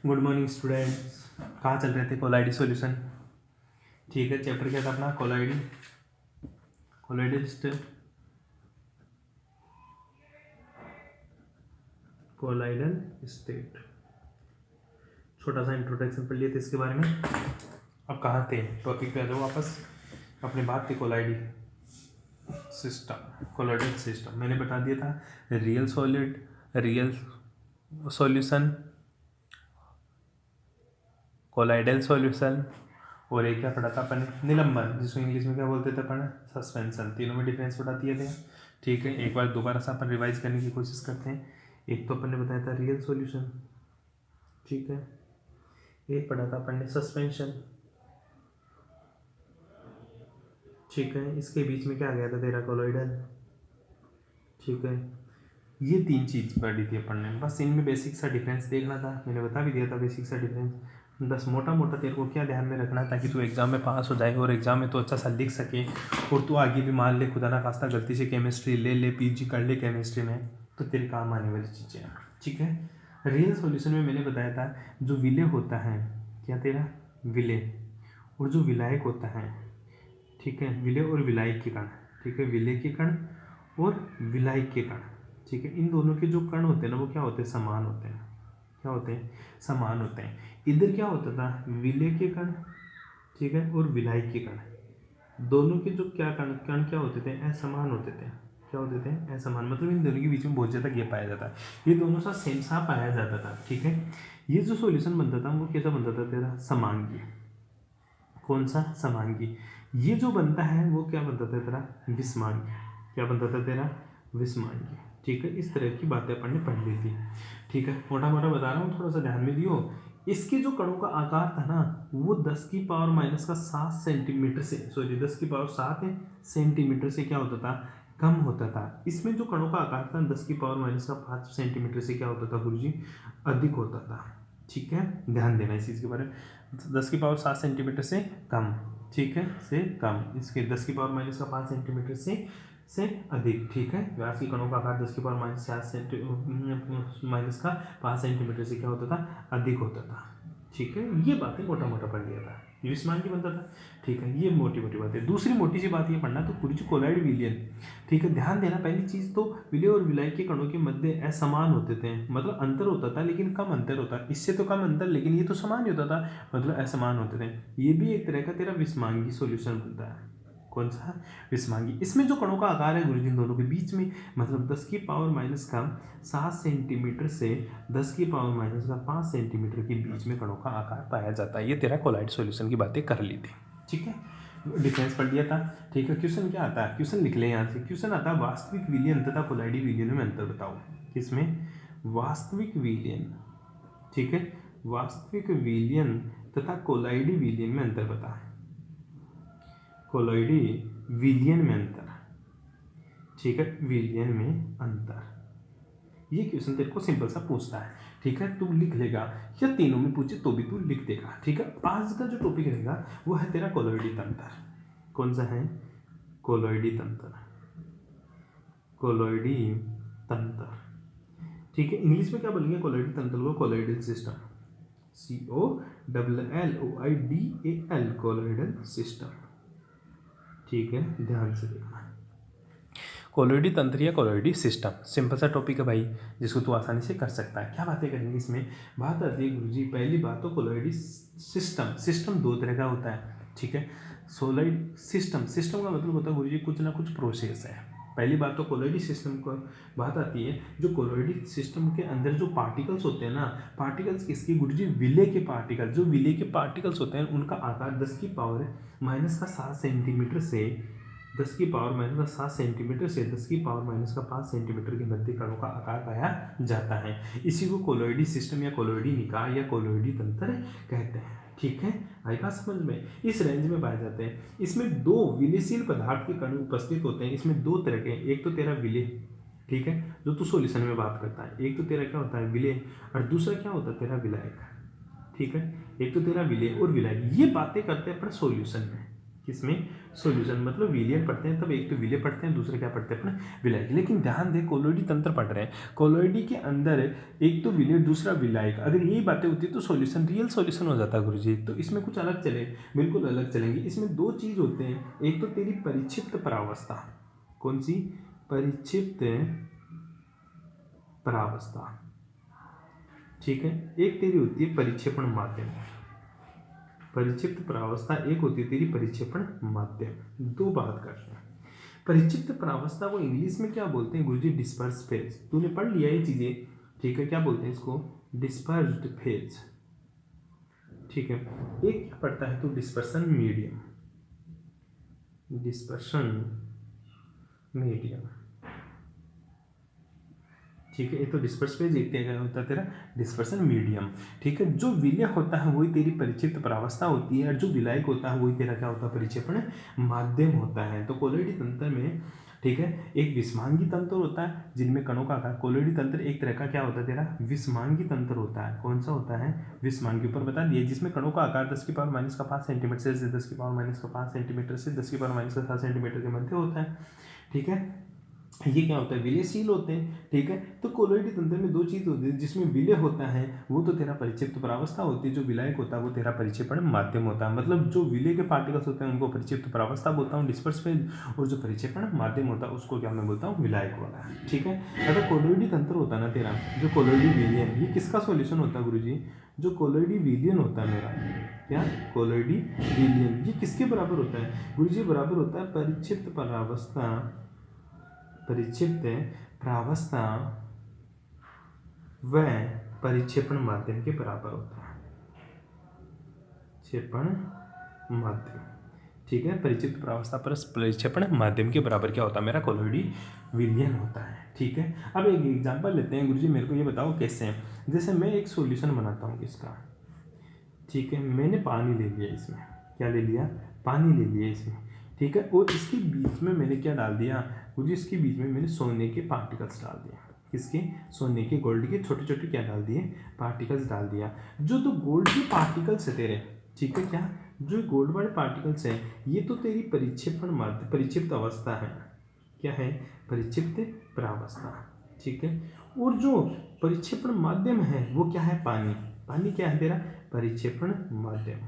Good morning students. कहाँ चल रहे थे? कोलाइडी सॉल्यूशन। ठीक है, चैप्टर क्या था अपना? Colloidal state. छोटा सा इंट्रोडक्शन पढ़ लिए थे इसके बारे में। अब कहाँ थे? टॉपिक पे आ जाओ वापस। अपनी बात थी कोलाइडी सिस्टम, कोलाइडल सिस्टम। मैंने बता दिया था real solid, real solution, colloidal solution, और एक क्या पढ़ा था अपन? निलंबन, जिसको इंग्लिश में क्या बोलते थे अपन? सस्पेंशन। तीनों में डिफरेंस बता दिए थे। ठीक है, एक बार दोबारा से अपन रिवाइज करने की कोशिश करते हैं। एक तो अपन ने बताया था रियल सॉल्यूशन, ठीक है। एक पढ़ा था अपन ने सस्पेंशन, ठीक है। इसके बीच में क्या आ गया था तेरा? कोलॉइडल, ठीक है। ये तीन चीज पढ़ी थी अपन ने। बस इनमें बेसिक सा डिफरेंस देखना था। मैंने बता भी दिया था बेसिक सा डिफरेंस। बस मोटा मोटा तेरे को क्या ध्यान में रखना ताकि तू एग्जाम में पास हो जाए और एग्जाम में तो अच्छा सा लिख सके। और तू आगे भी मान ले खुदा ना खास्ता गलती से केमिस्ट्री ले ले, पीजी कर ले केमिस्ट्री में, तो तेरे काम आने वाली चीज़ें हैं, ठीक है। रियल सॉल्यूशन में मैंने बताया था जो विलय होता है, क्या तेरा? विलय। और जो विलायक होता है, ठीक है। विलय और विलायक के कण, ठीक है। विलय के कण और विलायक के कण, ठीक है। इन दोनों के जो कण होते हैं ना, वो क्या होते हैं? समान होते हैं। क्या होते हैं? समान होते हैं। इधर क्या होता था? विलय के कण, ठीक है, और विलायक के कण। दोनों के जो क्या कण कण क्या होते थे? असमान होते थे। क्या होते थे? असमान। मतलब इन दोनों के बीच में बहुत ज़्यादा गैप पाया जाता है। ये दोनों सा सेम सा पाया जाता था, ठीक है। ये जो सॉल्यूशन बनता था वो कैसा बनता था तेरा? समांगी। कौन सा? समांगी। ये जो बनता है वो क्या बनता था तेरा? विषमांगी। क्या बनता था तेरा? विषमांगी, ठीक है। इस तरह की बातें अपन ने पढ़ ली थी, ठीक है। मोटा मोटा बता रहा हूँ, थोड़ा सा ध्यान में दियो। इसके जो कणों का आकार था ना, वो 10⁻⁻7 सेंटीमीटर से, सॉरी 10⁻7 सेंटीमीटर से क्या होता था? कम होता था। इसमें जो कणों का आकार था 10⁻5 सेंटीमीटर से क्या होता था गुरुजी? अधिक होता था, ठीक है। ध्यान देना इस चीज़ के बारे में। 10⁻7 सेंटीमीटर से कम, ठीक है, से कम। इसके 10⁻5 सेंटीमीटर से अधिक, ठीक है। व्यास के कणों का आकार 10⁻5 सेंटीमीटर से क्या होता था? अधिक होता था, ठीक है। ये बातें मोटा मोटा पढ़ लिया था। विषमांगी बनता था, ठीक है। ये मोटी मोटी बात है। दूसरी मोटी सी बात ये पढ़ना तो कुछ कोलाइड विलयन, ठीक है। ध्यान देना, पहली चीज तो विलय और विलायक के कणों के मध्य असमान होते थे, मतलब अंतर होता था लेकिन कम अंतर होता, इससे तो कम अंतर, लेकिन ये तो समान ही होता था, मतलब असमान होते थे। ये भी एक तरह का तेरा विषमांगी सॉल्यूशन बनता है। कौन सा? विषमांगी। इसमें जो कणों का आकार है गुरुजी दोनों के बीच में, मतलब 10⁻⁻7 सेंटीमीटर से 10⁻⁻5 सेंटीमीटर के बीच में कणों का आकार पाया जाता है। ये तेरा कोलाइड सॉल्यूशन की बातें कर ली थी, ठीक है। डिफरेंस पढ़ लिया था, ठीक है। क्वेश्चन क्या आता है? क्वेश्चन लिख ले यहाँ से। क्वेश्चन आता है वास्तविक विलयन तथा कोलाइडी विलयन में अंतर बताओ। किसमें? वास्तविक विलयन, ठीक है। वास्तविक विलयन तथा कोलाइडी विलयन में अंतर बता। कोलाइडी विलयन में अंतर, ठीक है। विलयन में अंतर, ये क्वेश्चन तेरे को सिंपल सा पूछता है, ठीक है। तू लिख लेगा, या तीनों में पूछे तो भी तू लिख देगा, ठीक है। आज का जो टॉपिक रहेगा वो है तेरा कोलॉइडी तंत्र। कौन सा है? कोलॉइडी तंत्र, कोलॉइडी तंत्र, ठीक है। इंग्लिश में क्या बोलेंगे कोलॉइडी तंत्र को? Colloidal system, COLLOIDAL, colloidal system, ठीक है। ध्यान से देखना, कोलॉइडी तंत्र या कोलॉइडी सिस्टम, सिंपल सा टॉपिक है भाई, जिसको तू आसानी से कर सकता है। क्या बातें करेंगे इसमें? बात आती है गुरुजी, पहली बात तो कोलॉइडी सिस्टम। सिस्टम दो तरह का होता है, ठीक है। सोलॉइड सिस्टम, सिस्टम का मतलब होता है गुरुजी कुछ ना कुछ प्रोसेस है। पहली बात तो कोलॉइडी सिस्टम को बात आती है, जो कोलॉइडी सिस्टम के अंदर जो पार्टिकल्स होते हैं ना, पार्टिकल्स किसके गुरुजी? विलय के पार्टिकल। जो विलय के पार्टिकल्स होते हैं उनका आकार 10⁻⁻7 सेंटीमीटर से 10⁻⁻7 सेंटीमीटर से 10⁻⁻5 सेंटीमीटर के मध्य कणों का आकार पाया जाता है। इसी को कोलॉइडी सिस्टम या कोलॉइडी निकाय या कोलॉइडी तंत्र कहते हैं, ठीक है। आएगा समझ में? इस रेंज में पाए जाते हैं। इसमें दो विलयशील पदार्थ के कण उपस्थित होते हैं। इसमें दो तरह के, एक तो तेरा विलय, ठीक है, जो तू सॉल्यूशन में बात करता है। एक तो तेरा क्या होता है? विलय, और दूसरा क्या होता है? तेरा विलायक, ठीक है। एक तो तेरा विलय और विलायक, ये बातें करते हैं अपने सॉल्यूशन में। इसमें सॉल्यूशन मतलब विलियन पढ़ते हैं तब एक तो विलय पढ़ते हैं, दूसरे क्या पढ़ते हैं अपना विलायक। लेकिन ध्यान दें कोलोइडी तंत्र पढ़ रहे हैं, कोलोइडी के अंदर एक तो विलय दूसरा विलायक, अगर यही बातें होती तो सॉल्यूशन रियल सॉल्यूशन हो जाता गुरुजी। तो इसमें कुछ अलग चले, बिल्कुल अलग चलेंगे। इसमें दो चीज़ होते हैं, एक तो तेरी परिक्षिप्त परावस्था, कौन सी परिक्षिप्त परावस्था, ठीक है, एक तेरी होती है परिक्षेपण माध्यम। परिक्षिप्त परावस्था एक होती है तेरी परिक्षेपण माध्यम। दो बात कर रहे हैं। परिक्षिप्त परावस्था को इंग्लिश में क्या बोलते हैं गुरुजी? Disperse phase. तूने पढ़ लिया ये चीजें, ठीक है, क्या बोलते हैं इसको? डिस्पर्स्ड फेज, ठीक है। एक क्या पढ़ता है तो डिस्पर्सन मीडियम, डिस्पर्सन मीडियम, ठीक है। ये तो डिस्पर्स फेज, एक क्या होता है तेरा डिस्पर्सन मीडियम, ठीक है। जो विलय होता है वही तेरी परिक्षिप्त परावस्था होती है और जो विलायक होता है वही तेरा क्या होता है? परिक्षेपण माध्यम होता है। तो कोलोइडी तंत्र में, ठीक है, एक विषमांगी तंत्र होता है जिनमें कणों का आकार, कोलोइडी तंत्र एक तरह का क्या होता है तेरा? विषमांगी तंत्र होता है। कौन सा होता है? विषमांगी, ऊपर बता दिए, जिसमें कणों का आकार 10⁻⁵ सेंटीमीटर से 10⁻⁵ सेंटीमीटर से 10⁻⁷ सेंटीमीटर के मध्य होता है, ठीक है। ये क्या होता है? विलयशील होते हैं, ठीक है। तो कोलोइडी तंत्र में दो चीज होती है, जिसमें विलय होता है वो तो तेरा परिक्षिप्त परावस्था होती है, जो विलायक होता है वो तेरा परिक्षेपण माध्यम होता है। मतलब जो विलय के पार्टिकल्स होते हैं उनको परिक्षिप्त परावस्था बोलता हूँ, डिस्पर्स फेज, और जो परिक्षेपण माध्यम होता है उसको क्या मैं बोलता हूँ? विलायक वाला, ठीक है। अगर कोलोइडी तंत्र होता है ना तेरा, जो कोलोइडी विलियन, ये किसका सॉल्यूशन होता है गुरुजी? जो कोलोइडी विलियन होता है मेरा, क्या कोलोइडी विलियन, ये किसके बराबर होता है गुरुजी? बराबर होता है परिक्षिप्त परावस्था, परिक्षिप्त परावस्था व परिक्षेपण माध्यम के बराबर होता है। क्षेपण माध्यम, ठीक है। परिक्षिप्त परावस्था पर परिक्षेपण माध्यम के बराबर क्या होता है? मेरा कोलोइडी विलियन होता है, ठीक है। अब एक एग्जांपल लेते हैं गुरुजी, मेरे को ये बताओ कैसे। जैसे मैं एक सॉल्यूशन बनाता हूँ इसका, ठीक है, मैंने पानी ले लिया, इसमें क्या ले लिया? पानी ले लिया इसमें, ठीक है। और इसके बीच में मैंने क्या डाल दिया गुरुजी? इसके बीच में मैंने सोने के पार्टिकल्स डाल दिए। किसके? सोने के, गोल्ड के छोटे छोटे क्या डाल दिए? पार्टिकल्स डाल दिया। जो तो गोल्ड के पार्टिकल्स है तेरे, ठीक है, क्या जो गोल्ड वाले पार्टिकल्स हैं ये तो तेरी परिक्षेपण माध्यम, परिक्षिप्त अवस्था है, क्या है? परिक्षिप्त परावस्था, ठीक है। और जो परिक्षेपण माध्यम है वो क्या है? पानी। पानी क्या है तेरा? परिक्षेपण माध्यम,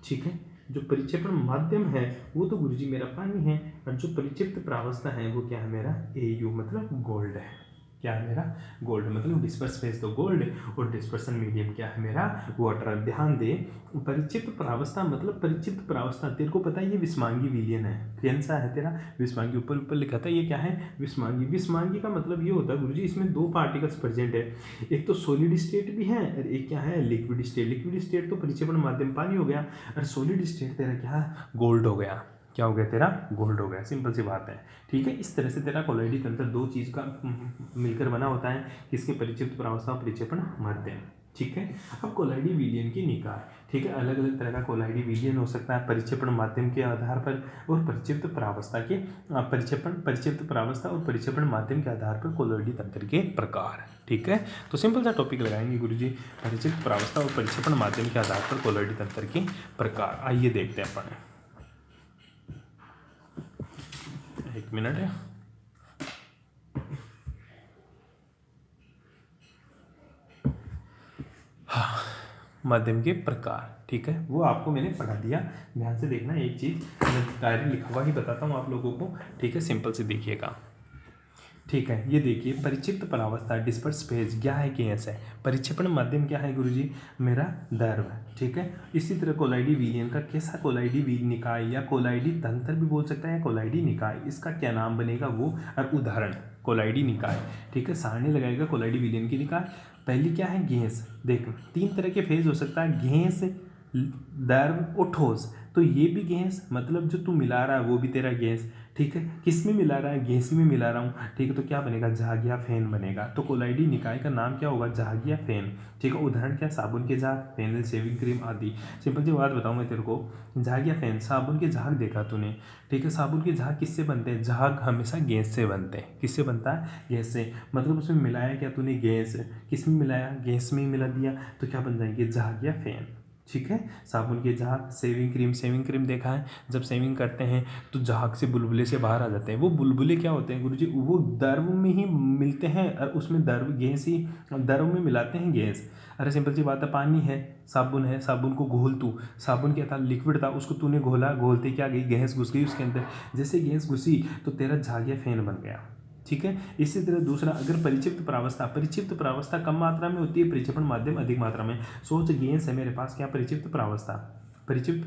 ठीक है। जो परिक्षेपण माध्यम है वो तो गुरुजी मेरा पानी है, और जो परिक्षिप्त परावस्था है वो क्या है? मेरा AU मतलब गोल्ड है। क्या है मेरा? गोल्ड। मतलब डिस्पर्स फेज तो गोल्ड, और डिस्पर्सन मीडियम क्या है? मेरा वाटर। ध्यान दे, परिक्षिप्त परावस्था मतलब परिक्षिप्त परावस्था, तेरे को पता है ये विषमांगी विलियन है। कौन सा है तेरा? विषमांगी। ऊपर ऊपर लिखा था ये क्या है? विषमांगी। विषमांगी का मतलब ये होता है गुरुजी इसमें दो पार्टिकल्स प्रेजेंट है, एक तो सॉलिड स्टेट भी है और एक क्या है? Liquid state. लिक्विड स्टेट तो परिक्षेपण माध्यम पानी हो गया, और सॉलिड स्टेट तेरा क्या? गोल्ड हो गया। क्या हो गया तेरा? गोल्ड हो गया। सिंपल सी बात है, ठीक है। इस तरह से तेरा कोलोइडी तंत्र दो चीज़ का मिलकर बना होता है, किसके? परिक्षिप्त परावस्था और परिक्षेपण माध्यम, ठीक है। अब कोलोइडी विलियन की निकाय, ठीक है, अलग अलग तरह का कोलोइडी विलियन हो सकता है परिक्षेपण माध्यम के आधार पर और परिक्षिप्त परावस्था के परिक्षिप्त परावस्था और परिक्षेपण माध्यम के आधार पर कोलोइडी तंत्र के प्रकार, ठीक है। तो सिंपल सा टॉपिक लगाएंगे गुरुजी, परिक्षिप्त परावस्था और परिक्षेपण माध्यम के आधार पर कोलोइडी तंत्र के प्रकार। आइए देखते हैं अपन, एक मिनट है। हाँ, माध्यम के प्रकार, ठीक है, वो आपको मैंने पढ़ा दिया। ध्यान से देखना, एक चीज़ मैं डायरी लिखा हुआ ही बताता हूँ आप लोगों को, ठीक है। सिंपल से देखिएगा, ठीक है। ये देखिए, परिक्षिप्त परावस्था डिस्पर्स फेज क्या है? गैस है। परिक्षेपण माध्यम क्या है गुरुजी? मेरा द्रव, ठीक है। इसी तरह कोलोइडी विलियन का कैसा? कोलोइडी निकाय या कोलोइडी तंत्र भी बोल सकता है या कोलोइडी निकाय, इसका क्या नाम बनेगा वो, और उदाहरण कोलोइडी निकाय, ठीक है। सारणी लगाएगा कोलोइडी विलियन की निकाय। पहली क्या है? गैस। देख, तीन तरह के फेज हो सकता है, गैस, द्रव और ठोस। तो ये भी गैस, मतलब जो तू मिला रहा है वो भी तेरा गैस, ठीक है। किस में मिला रहा है? गैस में मिला रहा हूँ, ठीक है। तो क्या बनेगा? झाग या फेन बनेगा। तो कोलोइडी निकाय का नाम क्या होगा? झाग या फेन, ठीक है। उदाहरण क्या? साबुन के झाग, फेनल, शेविंग क्रीम आदि। सिंपल सी बात बताऊँ मैं तेरे को, झाग या फेन, साबुन के झाग देखा तूने, ठीक है। साबुन के झाग किससे बनते हैं? झाग हमेशा गैस से बनते हैं। किससे बनता है? गैस से। मतलब उसमें मिलाया क्या तूने? गैस। किस में मिलाया? गैस में ही मिला दिया, तो क्या बन जाएंगे? झाग या फेन, ठीक है। साबुन के झाग, सेविंग क्रीम देखा है, जब सेविंग करते हैं तो झाग से बुलबुले से बाहर आ जाते हैं। वो बुलबुले क्या होते हैं गुरुजी, वो द्रव में ही मिलते हैं और उसमें द्रव गैस ही द्रव में मिलाते हैं गैस। अरे सिंपल सी बात है, पानी है, साबुन को घोल तू, साबुन क्या था, लिक्विड था, उसको तूने घोला, घोलते क्या गई, गैस घुस गई उसके अंदर। जैसे गैस घुसी तो तेरा झाग या फैन बन गया, ठीक है। इसी तरह दूसरा, अगर परिक्षिप्त प्रावस्था कम मात्रा में होती है, परिक्षेपण माध्यम अधिक मात्रा में। सोच गैस है मेरे पास, क्या परिक्षिप्त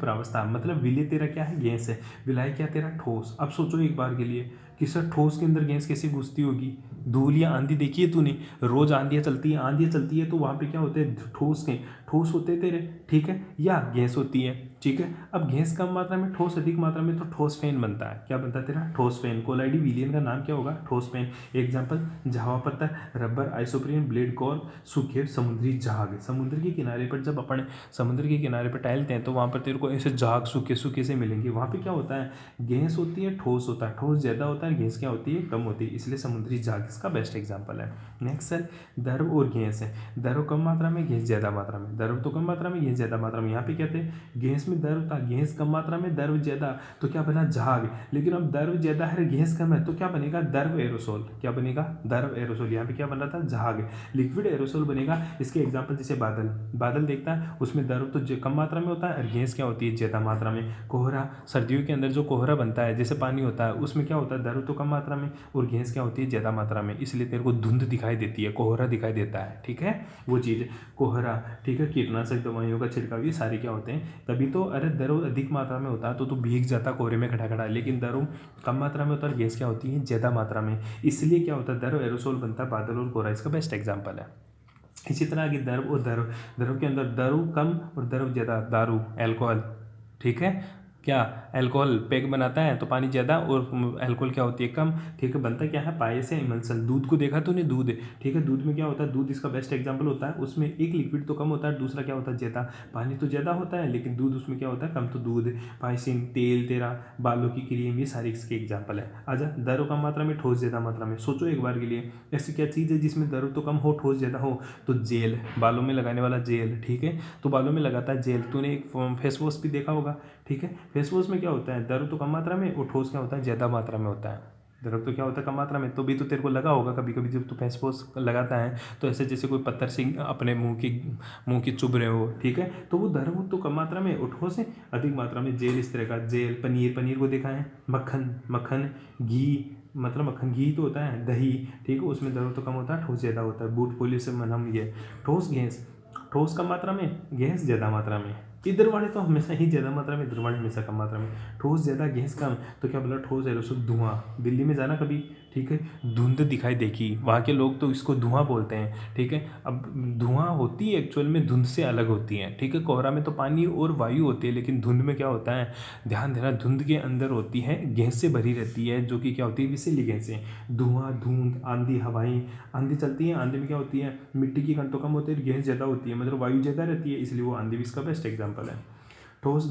प्रावस्था मतलब विलय तेरा क्या है, गैस है, विलाय क्या तेरा, ठोस। अब सोचो एक बार के लिए कि सर ठोस के अंदर गैस कैसे घुसती होगी। धूल या आंधी देखी है तूने, रोज आंधियाँ चलती है तो वहाँ पे क्या होते हैं, ठोस होते हैं तेरे, ठीक है, या गैस होती है, ठीक है। अब गैस कम मात्रा में, ठोस अधिक मात्रा में, तो ठोस फैन बनता है। क्या बनता है तेरा, ठोस फैन। कोलाइडी विलियन का नाम क्या होगा, ठोस फैन। एग्जाम्पल, जावा पत्थर, रबर, आइसोप्रीन, ब्लेड कॉर्ल, सूखे समुद्री जहाज। समुद्र के किनारे पर जब अपन समुद्र के किनारे पर टहलते हैं तो वहाँ पर तेरे को ऐसे जहाज सूखे से मिलेंगे। वहाँ पे क्या होता है, गैस होती है, ठोस होता है, ठोस ज़्यादा होता है, गैस क्या होती है, कम होती है, इसलिए समुद्री जहाज इसका बेस्ट एग्जाम्पल है। नेक्स्ट सर, द्रव और गैस है। द्रव कम मात्रा में, गैस ज़्यादा मात्रा में। द्रव तो कम मात्रा में, गैस ज़्यादा मात्रा में। यहाँ पे कहते हैं गैस में द्रव था, गैस कम मात्रा में, द्रव ज़्यादा, तो क्या बना, जहाज। लेकिन अब द्रव ज़्यादा है, गैस कम है, तो क्या बनेगा, द्रव एरोसोल। क्या बनेगा, द्रव एरोसोल। यहाँ पे क्या बन रहा था, जहाज। लिक्विड एरोसोल बनेगा। इसके एग्जाम्पल जैसे बादल देखता है, उसमें द्रव तो कम मात्रा में होता है और गैस क्या होती है, ज़्यादा मात्रा में। कोहरा, सर्दियों के अंदर जो कोहरा बनता है, जैसे पानी होता है, उसमें क्या होता है, द्रव तो कम मात्रा में और गैस क्या होती है, ज़्यादा मात्रा में, इसलिए तेरे को धुंध दिखाई देती है, कोहरा दिखाई देता है, ठीक है, वो चीज़ कोहरा, ठीक है। कीटनाशक दवाइयों का छिड़काव, ये सारे क्या होते हैं, तभी तो। अरे द्रव अधिक मात्रा में होता है तो भीग जाता कोहरे में खड़ा, लेकिन द्रव कम मात्रा में होता है, गैस क्या होती है, ज़्यादा मात्रा में, इसलिए क्या होता है, द्रव एरोसोल बनता है, बादल और कोहरा इसका बेस्ट एग्जाम्पल है। इसी तरह आगे द्रव के अंदर द्रव कम और द्रव ज़्यादा, दारू, अल्कोहल, ठीक है। क्या, अल्कोहल पैक बनाता है तो पानी ज़्यादा और अल्कोहल क्या होती है, कम, ठीक है। बनता क्या है, पाए से इमल्सन। दूध को देखा तूने, दूध, ठीक है, दूध में क्या होता है, दूध इसका बेस्ट एग्जाम्पल होता है। उसमें एक लिक्विड तो कम होता है, दूसरा क्या होता है, ज़्यादा। पानी तो ज़्यादा होता है लेकिन दूध उसमें क्या होता है, कम, तो दूध। पाइसिन, तेल तेरा, बालों की क्रीम, ये सारी इसके एग्जाम्पल है। आजा, द्रव कम मात्रा में, ठोस ज़्यादा मात्रा में। सोचो एक बार के लिए, ऐसी क्या चीज़ है जिसमें द्रव तो कम हो, ठोस ज़्यादा हो, तो जेल, बालों में लगाने वाला जेल, ठीक है। तो बालों में लगाता है जेल। तूने एक फेस वॉश भी देखा होगा, ठीक है। फेस वॉश में क्या होता है, द्रव तो कम मात्रा में और ठोस क्या होता है, ज़्यादा मात्रा में होता है। द्रव तो क्या होता है, कम मात्रा में, तो भी तो तेरे को लगा होगा कभी कभी जब तू फेस वॉश लगाता है तो ऐसे जैसे कोई पत्थर से अपने मुंह की चुभ रहे हो, ठीक है। तो वो द्रव तो कम मात्रा में और ठोस है अधिक मात्रा में। जेल इस तरह का, जेल। पनीर को देखा है। मक्खन, घी, मतलब मक्खन, घी तो होता है, दही, ठीक है, उसमें द्रव तो कम होता है, ठोस ज़्यादा होता है। बूट पोलिश से हम ये ठोस, गैस, ठोस कम मात्रा में, गैस ज़्यादा मात्रा में। इधर वाले तो हमेशा ही ज़्यादा मात्रा में, इधर वाले हमेशा कम मात्रा में। ठोस ज़्यादा, गैस कम, तो क्या बोला, ठोस एरोसोल, धुआं। दिल्ली में जाना कभी, ठीक है, धुंध दिखाई देखी, वहाँ के लोग तो इसको धुआं बोलते हैं, ठीक है। अब धुआं होती है एक्चुअल में धुंध से अलग होती है, ठीक है। कोहरा में तो पानी और वायु होती है, लेकिन धुंध में क्या होता है, ध्यान देना, धुंध के अंदर होती है गैस से भरी रहती है, जो कि क्या होती है, विषैली गैसें। धुआं, धुंध, आंधी, हवाएं, आंधी चलती है, आंधी में क्या होती है, मिट्टी की कण तो कम होती है, गैस ज़्यादा होती है, मतलब वायु ज़्यादा रहती है, इसलिए वो आंधी भी इसका बेस्ट एग्जाम्पल है। ठोस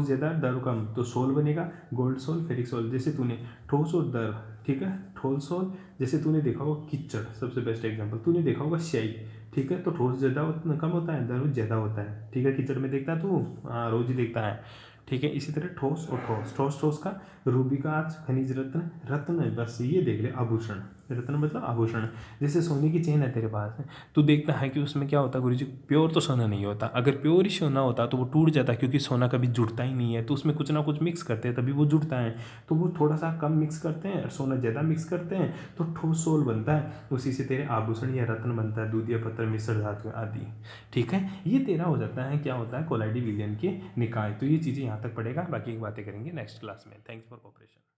ज़्यादा, दारू कम, तो सोल बनेगा, गोल्ड सोल, फेरिक सोल। जैसे तूने ठोस और दर, ठीक है, ठोस सोल, जैसे तूने देखा होगा कीचड़, सबसे बेस्ट एग्जांपल। तूने देखा होगा स्याही, ठीक है, तो ठोस ज़्यादा कम होता है, दर ज़्यादा होता है, ठीक है। कीचड़ में देखता है तू, हाँ, रोज ही देखता है, ठीक है। इसी तरह ठोस और ठोस का रूबी कांच, खनिज रत्न, बस ये देख ले, आभूषण। रत्न मतलब आभूषण। जैसे सोने की चेन है तेरे पास, तू देखता है कि उसमें क्या होता है गुरुजी, प्योर तो सोना नहीं होता। अगर प्योर ही सोना होता तो वो टूट जाता, क्योंकि सोना कभी जुड़ता ही नहीं है, तो उसमें कुछ ना कुछ मिक्स करते हैं तभी वो जुड़ता है। तो वो थोड़ा सा कम मिक्स करते हैं और सोना ज़्यादा मिक्स करते हैं, तो ठोस सोल बनता है। उसी से तेरे आभूषण या रत्न बनता है, दूधिया पत्थर, मिश्र धातु आदि, ठीक है। ये तेरा हो जाता है, क्या होता है, कोलाइडी विलियन के निकाय। तो ये चीज़ें यहाँ तक पड़ेगा, बाकी की बातें करेंगे नेक्स्ट क्लास में। Thanks for cooperation.